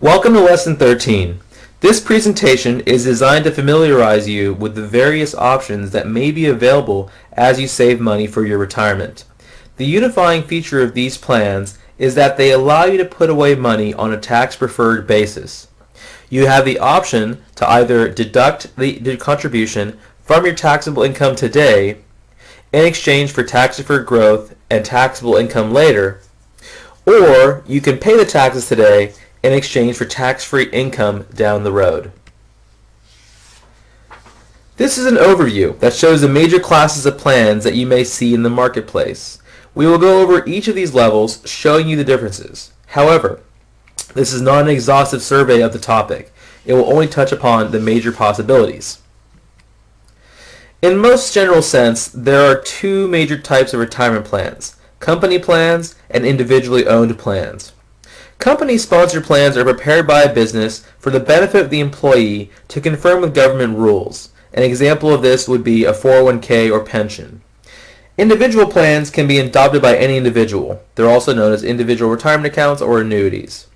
Welcome to Lesson 13. This presentation is designed to familiarize you with the various options that may be available as you save money for your retirement. The unifying feature of these plans is that they allow you to put away money on a tax-preferred basis. You have the option to either deduct the contribution from your taxable income today in exchange for tax-deferred growth and taxable income later, or you can pay the taxes today in exchange for tax-free income down the road. This is an overview that shows the major classes of plans that you may see in the marketplace. We will go over each of these levels, showing you the differences. However, this is not an exhaustive survey of the topic. It will only touch upon the major possibilities. In most general sense, there are two major types of retirement plans: company plans and individually owned plans. Company-sponsored plans are prepared by a business for the benefit of the employee to conform with government rules. An example of this would be a 401k or pension. Individual plans can be adopted by any individual. They're also known as individual retirement accounts or annuities.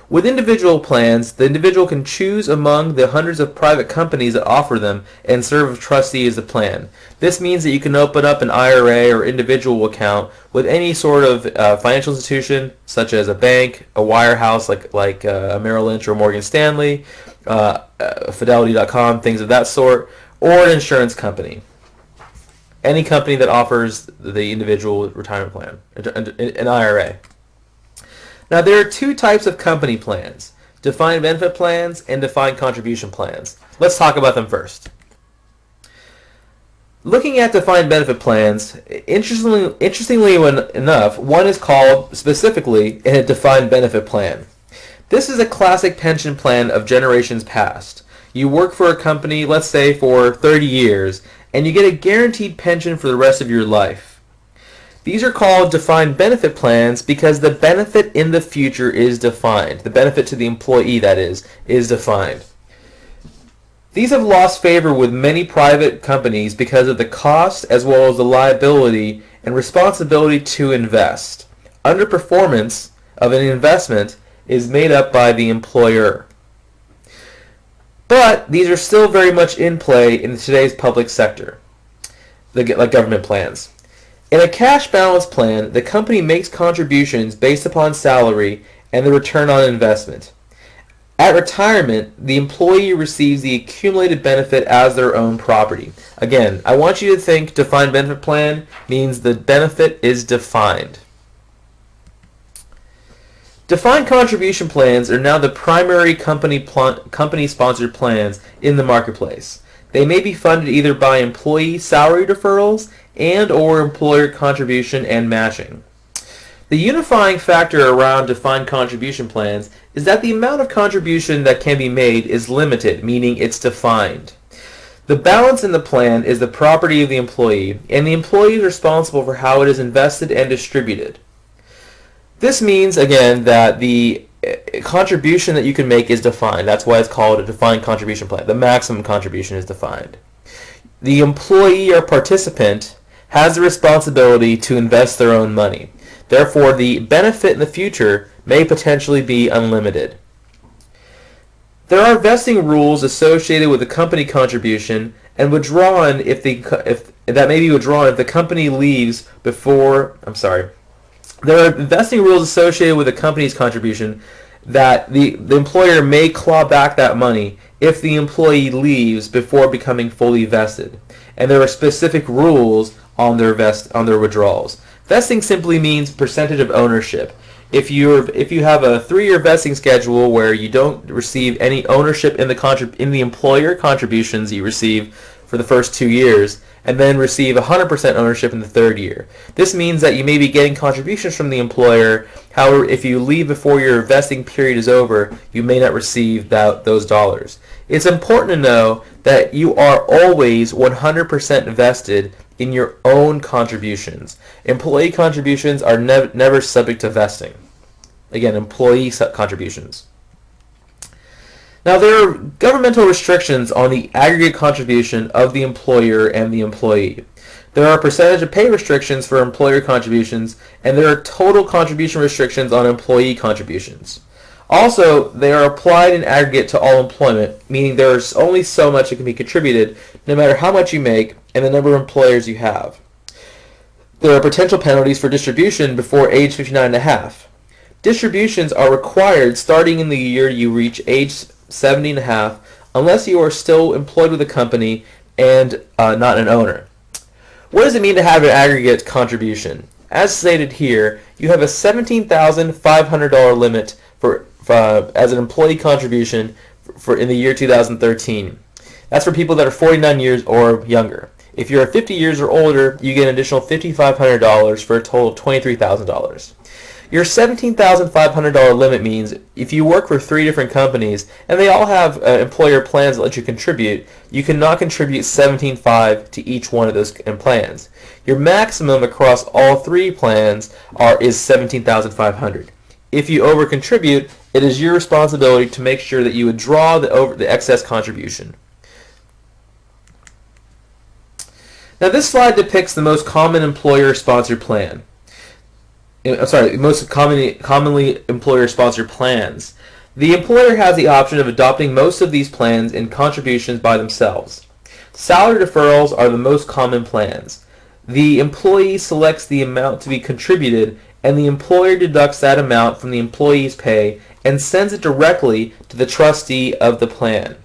With individual plans, the individual can choose among the hundreds of private companies that offer them and serve as trustee as a plan. This means that you can open up an IRA or individual account with any sort of financial institution, such as a bank, a wirehouse like a Merrill Lynch or Morgan Stanley, Fidelity.com, things of that sort, or an insurance company. Any company that offers the individual retirement plan, an IRA. Now, there are two types of company plans: defined benefit plans and defined contribution plans. Let's talk about them first. Looking at defined benefit plans, interestingly enough, one is called specifically a defined benefit plan. This is a classic pension plan of generations past. You work for a company, let's say for 30 years, and you get a guaranteed pension for the rest of your life. These are called defined benefit plans because the benefit in the future is defined. The benefit to the employee, that is defined. These have lost favor with many private companies because of the cost as well as the liability and responsibility to invest. Underperformance of an investment is made up by the employer. But these are still very much in play in today's public sector, like government plans. In a cash balance plan, the company makes contributions based upon salary and the return on investment. At retirement, the employee receives the accumulated benefit as their own property. Again, I want you to think defined benefit plan means the benefit is defined. Defined contribution plans are now the primary company-sponsored plans in the marketplace. They may be funded either by employee salary deferrals and or employer contribution and matching. The unifying factor around defined contribution plans is that the amount of contribution that can be made is limited, meaning it's defined. The balance in the plan is the property of the employee, and the employee is responsible for how it is invested and distributed. This means, again, that the contribution that you can make is defined. That's why it's called a defined contribution plan. The maximum contribution is defined. The employee or participant has the responsibility to invest their own money. Therefore, the benefit in the future may potentially be unlimited. There are vesting rules associated with the company contribution and withdrawn if that may be withdrawn if the company leaves before. There are vesting rules associated with the company's contribution that the employer may claw back that money if the employee leaves before becoming fully vested. And there are specific rules on their withdrawals. Vesting simply means percentage of ownership. If you have a 3-year vesting schedule where you don't receive any ownership in the employer contributions you receive for the first 2 years, and then receive 100% ownership in the 3rd year. This means that you may be getting contributions from the employer. However, if you leave before your vesting period is over, you may not receive those dollars. It's important to know that you are always 100% vested in your own contributions. Employee contributions are never subject to vesting. Again, employee contributions. Now, there are governmental restrictions on the aggregate contribution of the employer and the employee. There are percentage of pay restrictions for employer contributions, and there are total contribution restrictions on employee contributions. Also, they are applied in aggregate to all employment, meaning there's only so much that can be contributed, no matter how much you make and the number of employers you have. There are potential penalties for distribution before age 59 and a half. Distributions are required starting in the year you reach age 70 and a half, unless you are still employed with a company and not an owner. What does it mean to have an aggregate contribution? As stated here, you have a $17,500 limit for as an employee contribution for in the year 2013. That's for people that are 49 years or younger. If you're 50 years or older, you get an additional $5,500 for a total of $23,000. Your $17,500 limit means if you work for 3 different companies and they all have employer plans that let you contribute, you cannot contribute $17,500 to each one of those plans. Your maximum across all 3 plans is $17,500. If you over-contribute, it is your responsibility to make sure that you withdraw the excess contribution. Now this slide depicts the most common employer-sponsored plan. Most commonly employer-sponsored plans. The employer has the option of adopting most of these plans in contributions by themselves. Salary deferrals are the most common plans. The employee selects the amount to be contributed, and the employer deducts that amount from the employee's pay and sends it directly to the trustee of the plan.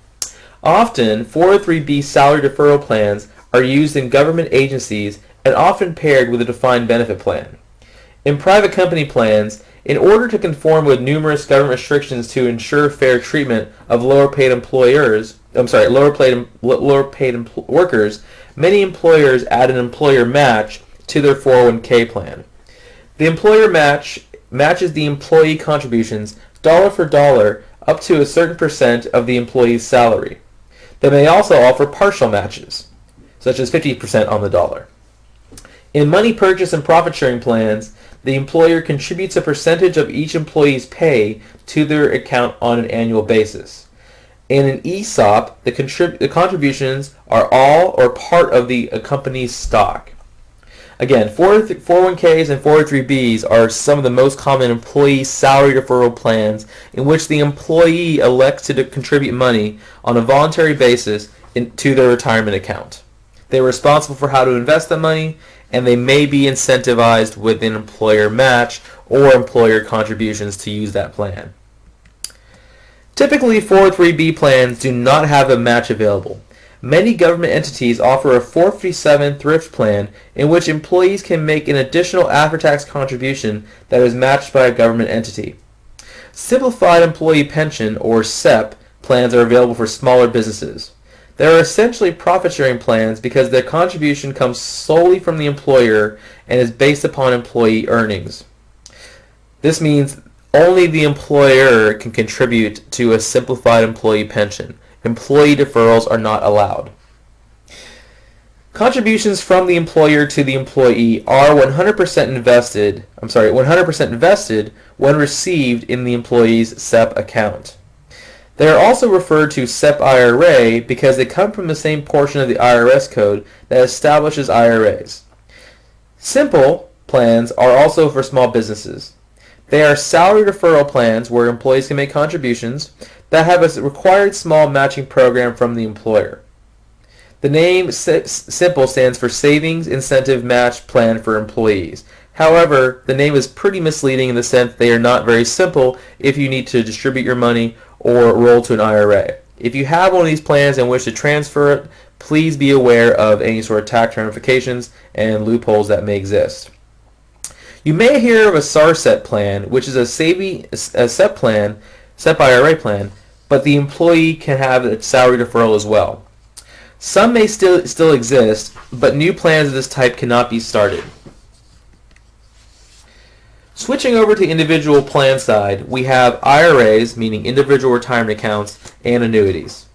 Often, 403(b) salary deferral plans are used in government agencies and often paired with a defined benefit plan. In private company plans, in order to conform with numerous government restrictions to ensure fair treatment of lower-paid workers, many employers add an employer match to their 401k plan. The employer matches the employee contributions dollar for dollar up to a certain percent of the employee's salary. They may also offer partial matches, such as 50% on the dollar. In money purchase and profit-sharing plans, the employer contributes a percentage of each employee's pay to their account on an annual basis. In an ESOP, the contributions are all or part of the company's stock. Again, 401ks and 403bs are some of the most common employee salary deferral plans in which the employee elects to contribute money on a voluntary basis to their retirement account. They are responsible for how to invest the money, and they may be incentivized with an employer match or employer contributions to use that plan. Typically, 403b plans do not have a match available. Many government entities offer a 457 thrift plan in which employees can make an additional after-tax contribution that is matched by a government entity. Simplified Employee Pension, or SEP, plans are available for smaller businesses. They are essentially profit-sharing plans because their contribution comes solely from the employer and is based upon employee earnings. This means only the employer can contribute to a simplified employee pension. Employee deferrals are not allowed. Contributions from the employer to the employee are 100% invested when received in the employee's SEP account. They are also referred to SEP IRA because they come from the same portion of the IRS code that establishes IRAs. Simple plans are also for small businesses. They are salary deferral plans where employees can make contributions that have a required small matching program from the employer. The name SIMPLE stands for Savings Incentive Match Plan for Employees. However, the name is pretty misleading in the sense they are not very simple if you need to distribute your money or roll to an IRA. If you have one of these plans and wish to transfer it, please be aware of any sort of tax ramifications and loopholes that may exist. You may hear of a SARSET plan, which is a SEP plan, SEP IRA plan, but the employee can have a salary deferral as well. Some may still exist, but new plans of this type cannot be started. Switching over to the individual plan side, we have IRAs, meaning individual retirement accounts, and annuities.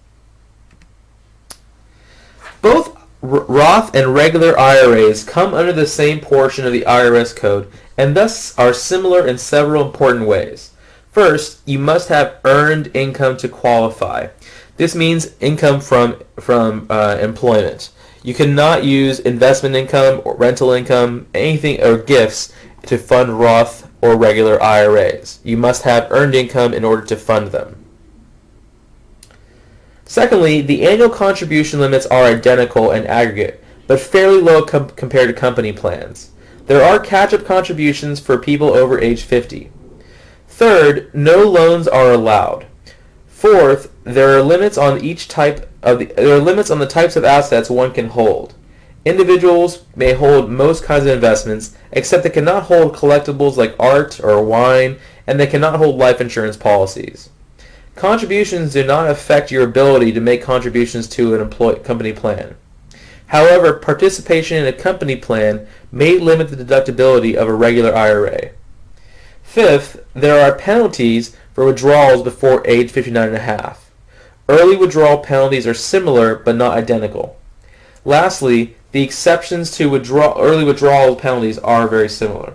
Both Roth and regular IRAs come under the same portion of the IRS code and thus are similar in several important ways. First, you must have earned income to qualify. This means income from employment. You cannot use investment income or rental income, anything, or gifts to fund Roth or regular IRAs. You must have earned income in order to fund them. Secondly, the annual contribution limits are identical in aggregate, but fairly low compared to company plans. There are catch-up contributions for people over age 50. Third, no loans are allowed. Fourth, there are limits on the types of assets one can hold. Individuals may hold most kinds of investments, except they cannot hold collectibles like art or wine, and they cannot hold life insurance policies. Contributions do not affect your ability to make contributions to an company plan. However, participation in a company plan may limit the deductibility of a regular IRA. Fifth, there are penalties for withdrawals before age 59.5. Early withdrawal penalties are similar but not identical. Lastly, the exceptions to early withdrawal penalties are very similar.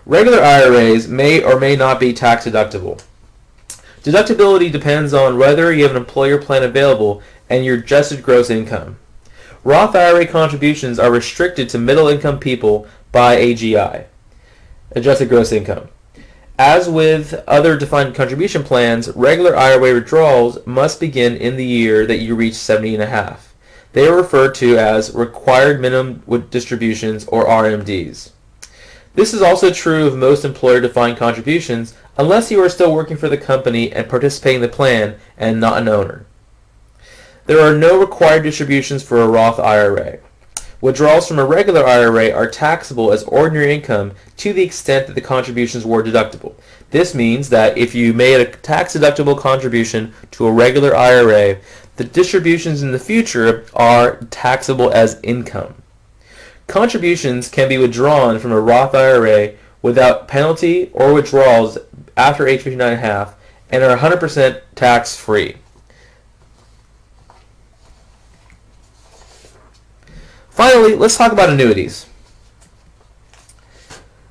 Regular IRAs may or may not be tax deductible. Deductibility depends on whether you have an employer plan available and your adjusted gross income. Roth IRA contributions are restricted to middle-income people by AGI, adjusted gross income. As with other defined contribution plans, regular IRA withdrawals must begin in the year that you reach 70.5. They are referred to as required minimum distributions, or RMDs. This is also true of most employer-defined contributions, unless you are still working for the company and participating in the plan and not an owner. There are no required distributions for a Roth IRA. Withdrawals from a regular IRA are taxable as ordinary income to the extent that the contributions were deductible. This means that if you made a tax-deductible contribution to a regular IRA, the distributions in the future are taxable as income. Contributions can be withdrawn from a Roth IRA without penalty or withdrawals after age 59.5 and are 100% tax-free. Finally, let's talk about annuities.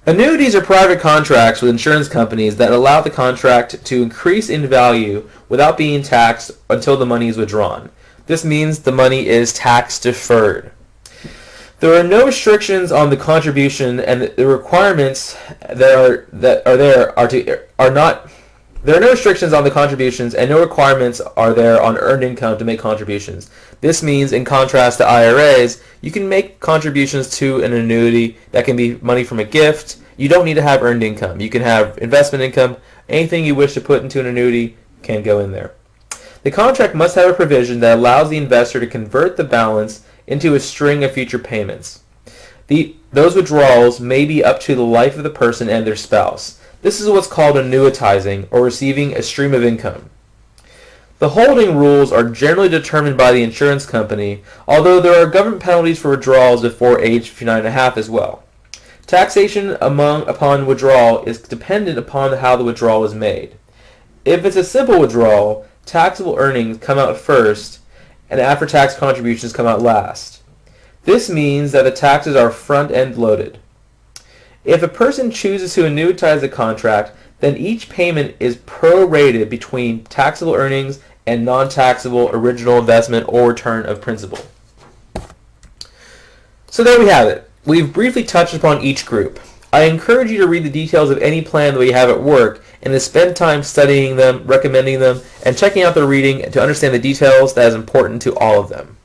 Annuities are private contracts with insurance companies that allow the contract to increase in value without being taxed until the money is withdrawn. This means the money is tax deferred. There are no restrictions on the contribution, and the requirements There are no restrictions on the contributions, and no requirements are there on earned income to make contributions. This means, in contrast to IRAs, you can make contributions to an annuity that can be money from a gift. You don't need to have earned income. You can have investment income. Anything you wish to put into an annuity can go in there. The contract must have a provision that allows the investor to convert the balance into a string of future payments. Those withdrawals may be up to the life of the person and their spouse. This is what's called annuitizing, or receiving a stream of income. The holding rules are generally determined by the insurance company, although there are government penalties for withdrawals before age 59.5 as well. Taxation upon withdrawal is dependent upon how the withdrawal is made. If it's a simple withdrawal, taxable earnings come out first, and after-tax contributions come out last. This means that the taxes are front-end loaded. If a person chooses to annuitize the contract, then each payment is prorated between taxable earnings and non-taxable original investment or return of principal. So there we have it. We've briefly touched upon each group. I encourage you to read the details of any plan that we have at work and to spend time studying them, recommending them, and checking out the reading to understand the details that is important to all of them.